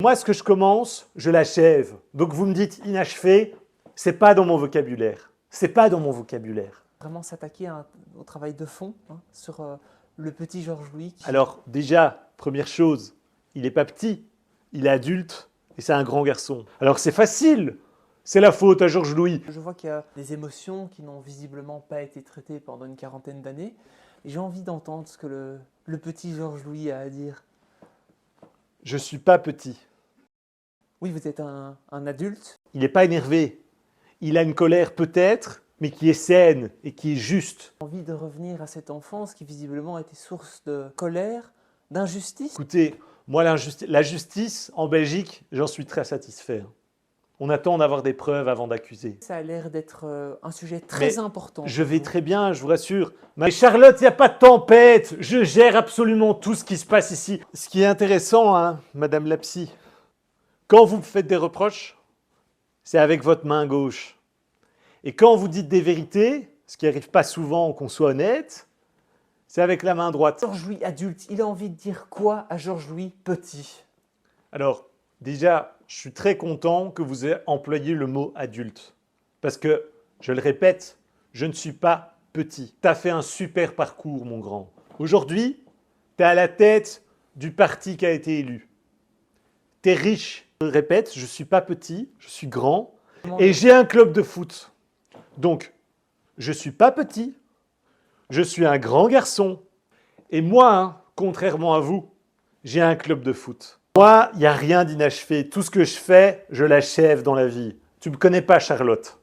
Moi, ce que je commence, je l'achève. Donc vous me dites inachevé, c'est pas dans mon vocabulaire. C'est pas dans mon vocabulaire. Vraiment s'attaquer au travail de fond sur le petit Georges Louis. Alors déjà, première chose, il n'est pas petit, il est adulte et c'est un grand garçon. Alors c'est facile, c'est la faute à Georges Louis. Je vois qu'il y a des émotions qui n'ont visiblement pas été traitées pendant une quarantaine d'années. Et j'ai envie d'entendre ce que le petit Georges Louis a à dire. Je suis pas petit. Oui, vous êtes un adulte. Il n'est pas énervé. Il a une colère peut-être, mais qui est saine et qui est juste. J'ai envie de revenir à cette enfance qui visiblement a été source de colère, d'injustice. Écoutez, moi la justice en Belgique, j'en suis très satisfait. On attend d'avoir des preuves avant d'accuser. Ça a l'air d'être un sujet très important. Je vais très bien, je vous rassure. Mais Charlotte, il n'y a pas de tempête. Je gère absolument tout ce qui se passe ici. Ce qui est intéressant, hein, Madame la psy, quand vous me faites des reproches, c'est avec votre main gauche. Et quand vous dites des vérités, ce qui n'arrive pas souvent qu'on soit honnête, c'est avec la main droite. Georges Louis adulte, il a envie de dire quoi à Georges Louis petit? Alors, déjà, je suis très content que vous ayez employé le mot adulte. Parce que, je le répète, je ne suis pas petit. Tu as fait un super parcours, mon grand. Aujourd'hui, tu es à la tête du parti qui a été élu. Tu es riche. Je le répète, je ne suis pas petit, je suis grand. Et j'ai un club de foot. Donc, je ne suis pas petit, je suis un grand garçon. Et moi, hein, contrairement à vous, j'ai un club de foot. Moi, il n'y a rien d'inachevé. Tout ce que je fais, je l'achève dans la vie. Tu ne me connais pas, Charlotte.